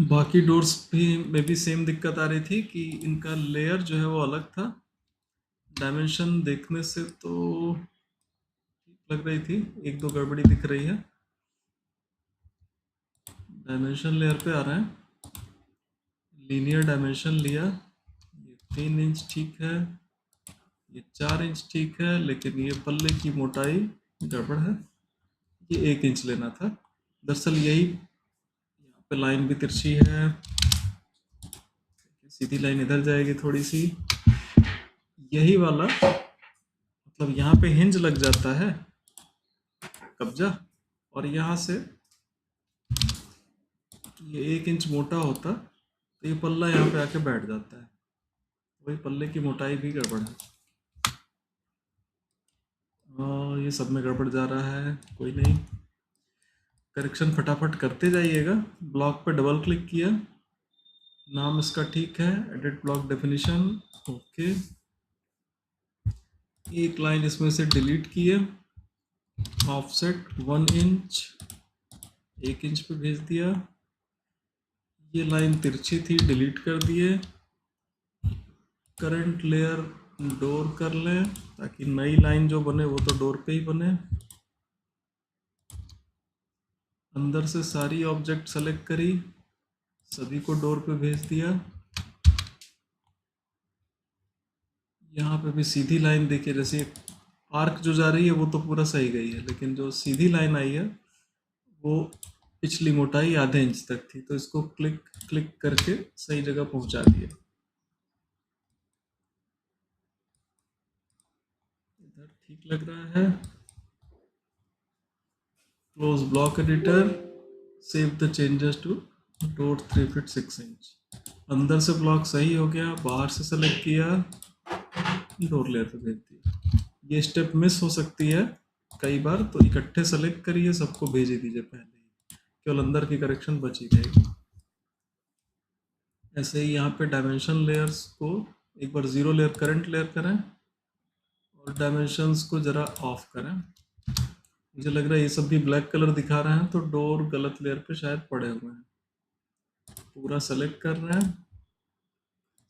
बाकी डोर्स भी में भी सेम दिक्कत आ रही थी कि इनका लेयर जो है वो अलग था। डायमेंशन देखने से तो ठीक लग रही थी, एक दो गड़बड़ी दिख रही है। डायमेंशन लेयर पे आ रहे हैं, लीनियर डायमेंशन लिया, ये 3 इंच ठीक है, ये 4 इंच ठीक है, लेकिन ये पल्ले की मोटाई गड़बड़ है, ये 1 इंच लेना था। दरअसल यही यहाँ पे लाइन भी तिरछी है, सीधी लाइन इधर जाएगी थोड़ी सी, यही वाला मतलब यहाँ पे हिंज लग जाता है कब्जा, और यहाँ से ये 1 इंच मोटा होता तो ये पल्ला यहाँ पे आके बैठ जाता है, वही पल्ले की मोटाई भी गड़बड़ है। ये सब में गड़बड़ जा रहा है, कोई नहीं, करेक्शन फटाफट करते जाइएगा। ब्लॉक पे डबल क्लिक किया, नाम इसका ठीक है, एडिट ब्लॉक डेफिनेशन, ओके। एक लाइन इसमें से डिलीट किए, ऑफसेट 1 इंच, 1 इंच पे भेज दिया। ये लाइन तिरछी थी, डिलीट कर दिए। करंट लेयर डोर कर लें ताकि नई लाइन जो बने वो तो डोर पे ही बने। अंदर से सारी ऑब्जेक्ट सेलेक्ट करी, सभी को डोर पे भेज दिया। यहाँ पे भी सीधी लाइन देखिए, जैसे आर्क जो जा रही है वो तो पूरा सही गई है, लेकिन जो सीधी लाइन आई है वो पिछली मोटाई आधे इंच तक थी, तो इसको क्लिक क्लिक करके सही जगह पहुंचा दिया। इधर ठीक लग रहा है। Close block editor, save the changes to door 3 feet 6 inch. अंदर से ब्लॉक सही हो गया, बाहर से सेलेक्ट किया, डोर लेयर पे भेज दिया। ये स्टेप मिस हो सकती है कई बार, तो इकट्ठे सेलेक्ट करिए, सबको भेज ही दीजिए पहले ही, केवल अंदर की करेक्शन बची रहेगी। ऐसे ही यहाँ पे डायमेंशन लेयर्स को एक बार जीरो लेयर करंट लेयर करें और डायमेंशंस को जरा ऑफ करें। मुझे लग रहा है ये सब भी ब्लैक कलर दिखा रहे हैं, तो डोर गलत लेयर पे शायद पड़े हुए हैं। पूरा सेलेक्ट कर रहे हैं,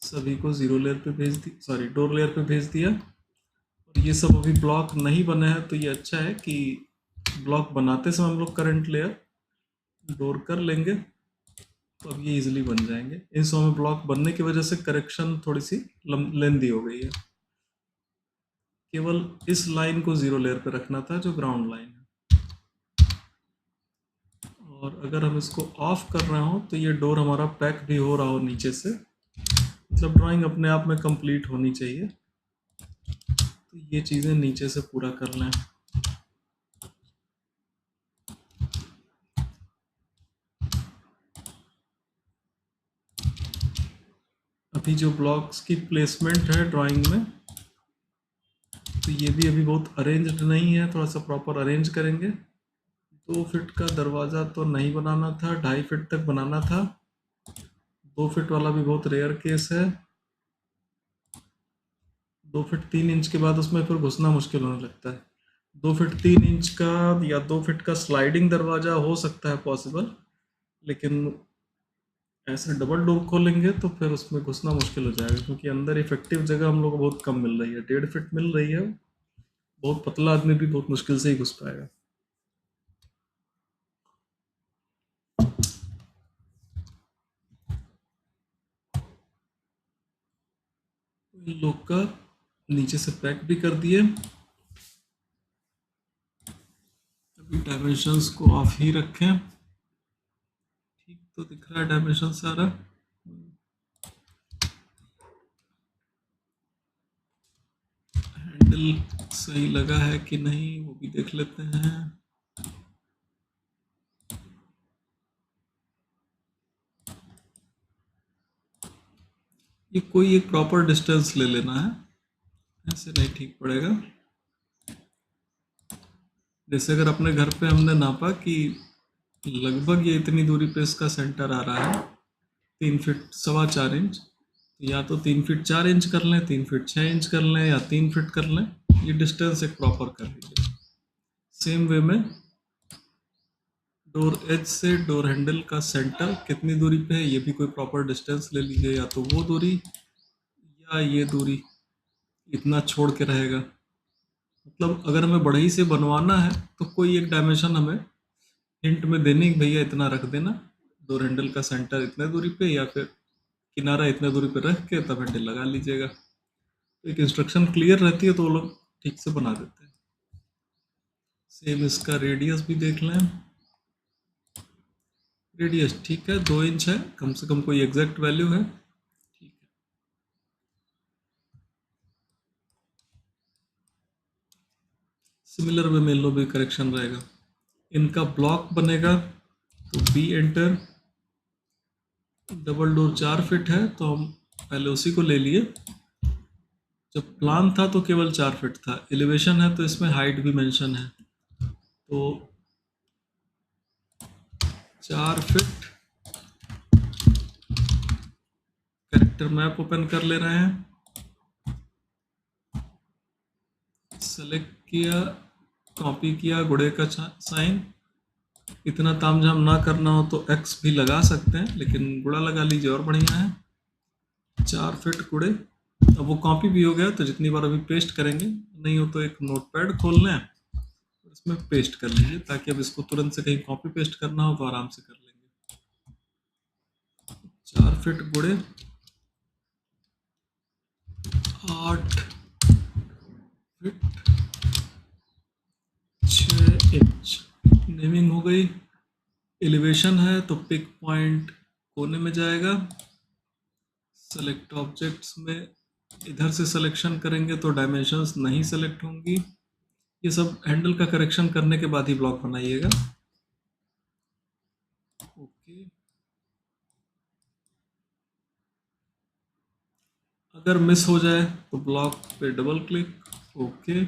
सभी को जीरो लेयर पे भेज दी, सॉरी डोर लेयर पे भेज दिया। और ये सब अभी ब्लॉक नहीं बने हैं, तो ये अच्छा है कि ब्लॉक बनाते समय हम लोग करंट लेयर डोर कर लेंगे, तो अब ये इजीली बन जाएंगे। इन सब में ब्लॉक बनने की वजह से करेक्शन थोड़ी सी लेंदी हो गई है। केवल इस लाइन को जीरो लेयर पे रखना था जो ग्राउंड लाइन है। और अगर हम इसको ऑफ कर रहे हो तो ये डोर हमारा पैक भी हो रहा हो नीचे से, मतलब ड्राइंग अपने आप में कंप्लीट होनी चाहिए, तो ये चीज़ें नीचे से पूरा कर लें। अभी जो ब्लॉक्स की प्लेसमेंट है ड्राइंग में, तो ये भी अभी बहुत अरेंज्ड नहीं है, थोड़ा सा प्रॉपर अरेंज करेंगे। 2 फीट का दरवाज़ा तो नहीं बनाना था, 2.5 फीट तक बनाना था। 2 फीट वाला भी बहुत रेयर केस है। 2 फीट 3 इंच के बाद उसमें फिर घुसना मुश्किल होने लगता है। 2 फीट 3 इंच का या 2 फीट का स्लाइडिंग दरवाज़ा हो सकता है पॉसिबल, लेकिन ऐसे डबल डोर खोलेंगे तो फिर उसमें घुसना मुश्किल हो जाएगा, क्योंकि अंदर इफेक्टिव जगह हम लोग को बहुत कम मिल रही है, 1.5 फीट मिल रही है। बहुत पतला आदमी भी बहुत मुश्किल से ही घुस पाएगा। इन लोग का नीचे से पैक भी कर दिए। अभी डायमेंशंस को ऑफ ही रखें, ठीक तो दिख रहा है डायमेंशन सारा। हैंडल सही लगा है कि नहीं वो भी देख लेते हैं। ये कोई एक प्रॉपर डिस्टेंस ले लेना है, ऐसे नहीं ठीक पड़ेगा। जैसे अगर अपने घर पे हमने नापा कि लगभग ये इतनी दूरी पे इसका सेंटर आ रहा है, 3 फीट 4.25 इंच, तो या तो 3 फीट 4 इंच कर लें, 3 फीट 6 इंच कर लें, या 3 फीट कर लें। ये डिस्टेंस एक प्रॉपर कर लीजिए। सेम वे में डोर एज से डोर हैंडल का सेंटर कितनी दूरी पे है, ये भी कोई प्रॉपर डिस्टेंस ले लीजिए, या तो वो दूरी या ये दूरी, इतना छोड़ के रहेगा। मतलब अगर हमें बढ़ई से बनवाना है तो कोई एक डायमेंशन हमें हिंट में देने की, भैया इतना रख देना, डोर हैंडल का सेंटर इतने दूरी पे, या फिर किनारा इतने दूरी पे रख के तब हैंडल लगा लीजिएगा। तो एक इंस्ट्रक्शन क्लियर रहती है तो वो लोग ठीक से बना देते हैं। सेम इसका रेडियस भी देख लें। रेडियस ठीक है, 2 इंच है, कम से कम कोई एग्जैक्ट वैल्यू है, ठीक है। सिमिलर वे में इन लोग भी करेक्शन रहेगा। इनका ब्लॉक बनेगा तो B enter, double door 4 feet है तो हम पहले उसी को ले लिए। जब प्लान था तो केवल 4 फीट था, एलिवेशन है तो इसमें हाइट भी मेंशन है, तो 4 फीट। कैरेक्टर मैप ओपन कर ले रहे हैं, सेलेक्ट किया, कॉपी किया गुड़े का साइन। इतना तामझाम ना करना हो तो एक्स भी लगा सकते हैं, लेकिन गुड़ा लगा लीजिए और बढ़िया है। 4 फीट गुड़े। अब वो कॉपी भी हो गया, तो जितनी बार अभी पेस्ट करेंगे, नहीं हो तो एक नोटपैड खोल लें, इसमें पेस्ट कर लीजिए, ताकि अब इसको तुरंत से कहीं कॉपी पेस्ट करना हो तो आराम से कर लेंगे। 4 फीट गुड़े 8 फीट 6 इंच। नेमिंग हो गई। एलिवेशन है तो पिक पॉइंट कोने में जाएगा। सेलेक्ट ऑब्जेक्ट्स में इधर से सिलेक्शन करेंगे तो डायमेंशंस नहीं सेलेक्ट होंगी। ये सब हैंडल का करेक्शन करने के बाद ही ब्लॉक बनाइएगा। ओके, अगर मिस हो जाए तो ब्लॉक पे डबल क्लिक। ओके,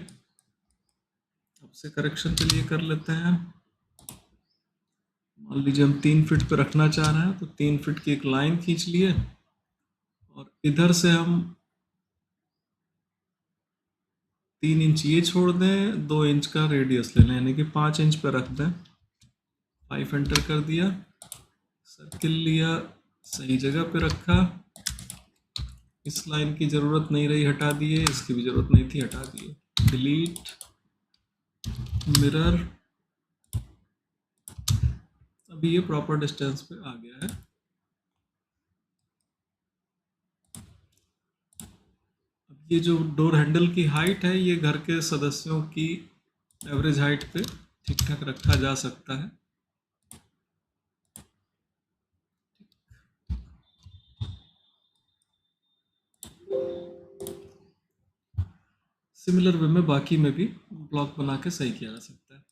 अब से करेक्शन के लिए कर लेते हैं। मान लीजिए हम 3 फीट पे रखना चाह रहे हैं, तो 3 फीट की एक लाइन खींच लिए और इधर से हम 3 इंच ये छोड़ दें, 2 इंच का रेडियस ले लें, यानी कि 5 इंच पे रख दें। 5 एंटर कर दिया, सर्किल लिया, सही जगह पे रखा। इस लाइन की ज़रूरत नहीं रही, हटा दिए, इसकी भी ज़रूरत नहीं थी, हटा दिए। डिलीट मिरर, अभी ये प्रॉपर डिस्टेंस पे आ गया है। अब ये जो डोर हैंडल की हाइट है, ये घर के सदस्यों की एवरेज हाइट पे ठीक ठाक रखा जा सकता है। सिमिलर वे में बाकी में भी ब्लॉक बना के सही किया जा सकता है।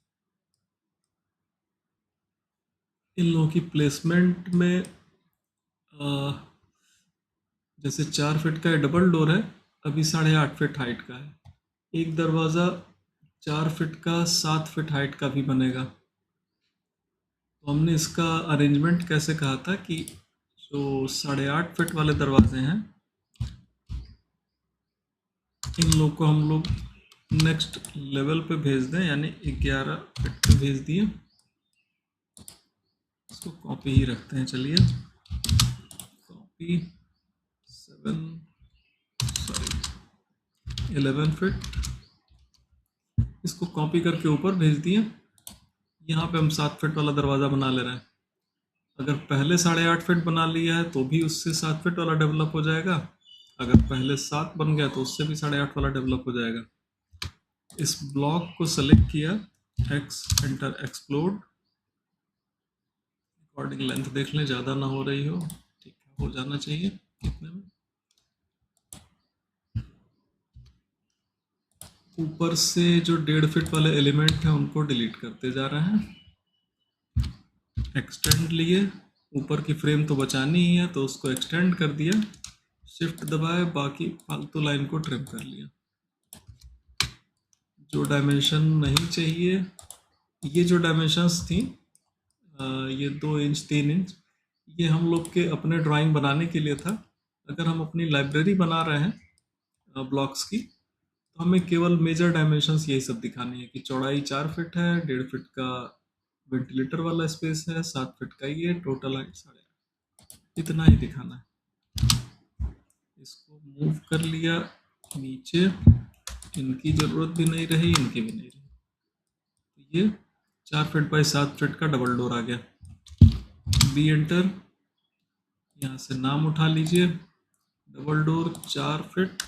इन लोगों की प्लेसमेंट में जैसे 4 फीट का डबल डोर है, अभी 8.5 फीट हाइट का है। एक दरवाज़ा 4 फीट का 7 फीट हाइट का भी बनेगा। तो हमने इसका अरेंजमेंट कैसे कहा था कि जो 8.5 फीट वाले दरवाजे हैं, इन लोग को हम लोग नेक्स्ट लेवल पे भेज दें, यानी 11 फीट पे भेज दिए। इसको कॉपी ही रखते हैं, चलिए कॉपी 11 फीट, इसको कॉपी करके ऊपर भेज दिए। यहाँ पे हम 7 फीट वाला दरवाज़ा बना ले रहे हैं। अगर पहले 8.5 फीट बना लिया है तो भी उससे 7 फीट वाला डेवलप हो जाएगा, अगर पहले 7 बन गया तो उससे भी 8.5 वाला डेवलप हो जाएगा। इस ब्लॉक को सेलेक्ट किया, x enter explode, according length देख लें, ज़्यादा ना हो रही हो, ठीक है, हो जाना चाहिए कितने में। ऊपर से जो 1.5 फीट वाले एलिमेंट हैं उनको डिलीट करते जा रहे हैं। एक्सटेंड लिए, ऊपर की फ्रेम तो बचानी ही है तो उसको एक्सटेंड कर दिया, शिफ्ट दबाए, बाकी फालतू लाइन को ट्रिम कर लिया। जो डायमेंशन नहीं चाहिए, ये जो डायमेंशंस थी, ये 2 इंच 3 इंच, ये हम लोग के अपने ड्राइंग बनाने के लिए था। अगर हम अपनी लाइब्रेरी बना रहे हैं ब्लॉक्स की, तो हमें केवल मेजर डायमेंशंस यही सब दिखाने हैं कि चौड़ाई 4 फीट है, 1.5 फीट का वेंटिलेटर वाला स्पेस है, 7 फीट का ही है, टोटल हाइट 8.5, इतना ही दिखाना है। इसको मूव कर लिया नीचे, इनकी जरूरत भी नहीं रही, इनकी भी नहीं रही, तो ये 4 फीट बाई 7 फीट का डबल डोर आ गया। बी एंटर, यहाँ से नाम उठा लीजिए, double door 4 feet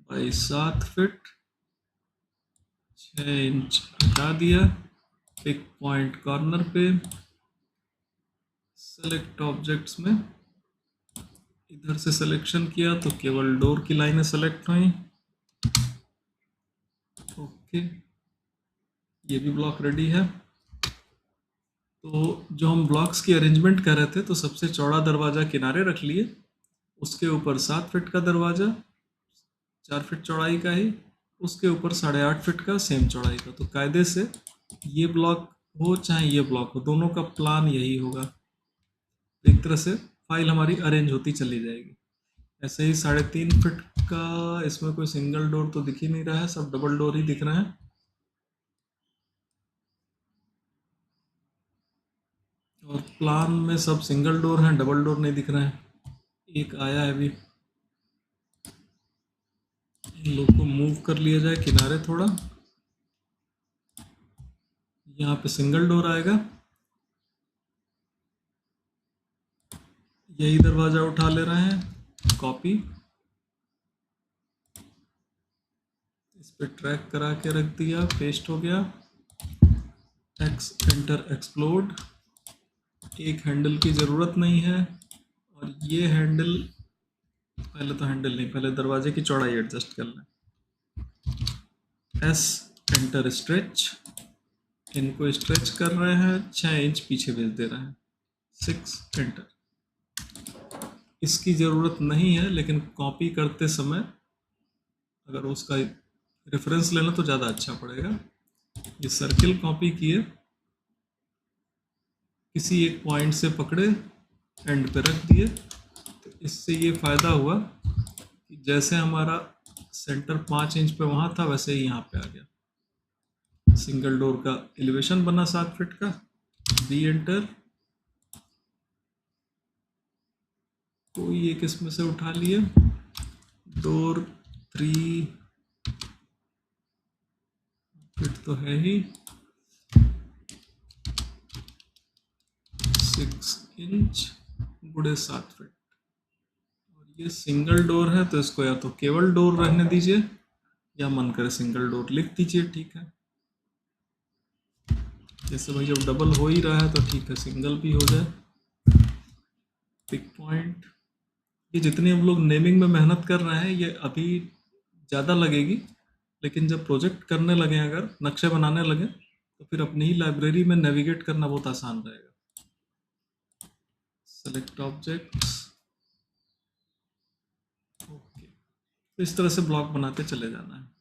by 7 feet, 6 inch हटा दिया, पिक पॉइंट कॉर्नर पे, सेलेक्ट ऑब्जेक्ट्स में इधर से सिलेक्शन किया तो केवल डोर की लाइनें सेलेक्ट हुई। ओके, ये भी ब्लॉक रेडी है। तो जो हम ब्लॉक्स की अरेंजमेंट कर रहे थे, तो सबसे चौड़ा दरवाजा किनारे रख लिए, उसके ऊपर 7 फीट का दरवाजा 4 फीट चौड़ाई का ही, उसके ऊपर 8.5 फीट का सेम चौड़ाई का। तो कायदे से ये ब्लॉक हो चाहे ये ब्लॉक हो, दोनों का प्लान यही होगा। एक तरह से फाइल हमारी अरेंज होती चली जाएगी। ऐसे ही 3.5 फीट का, इसमें कोई सिंगल डोर तो दिख ही नहीं रहा है, सब डबल डोर ही दिख रहे हैं। और प्लान में सब सिंगल डोर हैं, डबल डोर नहीं दिख रहे हैं। एक आया है अभी, इन लोग को मूव कर लिया जाए किनारे थोड़ा, यहाँ पे सिंगल डोर आएगा, यही दरवाजा उठा ले रहे हैं, कॉपी, इस पे ट्रैक करा के रख दिया, पेस्ट हो गया, एक्स एंटर एक्सप्लोड। एक हैंडल की ज़रूरत नहीं है, और ये हैंडल, पहले तो हैंडल नहीं, पहले दरवाजे की चौड़ाई एडजस्ट कर लें, एस एंटर स्ट्रेच, इनको स्ट्रेच कर रहे हैं, 6 इंच पीछे भेज दे रहे हैं, 6 एंटर। इसकी ज़रूरत नहीं है, लेकिन कॉपी करते समय अगर उसका रेफरेंस लेना तो ज़्यादा अच्छा पड़ेगा। ये सर्किल कॉपी किए, किसी एक पॉइंट से पकड़े, एंड पे रख दिए, तो इससे ये फ़ायदा हुआ कि जैसे हमारा सेंटर 5 इंच पे वहाँ था, वैसे ही यहाँ पे आ गया। सिंगल डोर का एलिवेशन बना 7 फीट का, बी एंटर, कोई एक इसमें से उठा लिए, डोर 3 फीट तो है ही, 6 इंच गुड़े 7 फीट, और ये सिंगल डोर है, तो इसको या तो केवल डोर रहने दीजिए, या मन करे सिंगल डोर लिख दीजिए, ठीक है। जैसे भाई जब डबल हो ही रहा है तो ठीक है, सिंगल भी हो जाए। पिक पॉइंट, ये जितनी हम लोग नेमिंग में मेहनत कर रहे हैं, ये अभी ज़्यादा लगेगी, लेकिन जब प्रोजेक्ट करने लगे, अगर नक्शे बनाने लगे, तो फिर अपनी ही लाइब्रेरी में नेविगेट करना बहुत आसान रहेगा। सेलेक्ट ऑब्जेक्ट्स, ओके, तो इस तरह से ब्लॉक बनाते चले जाना है।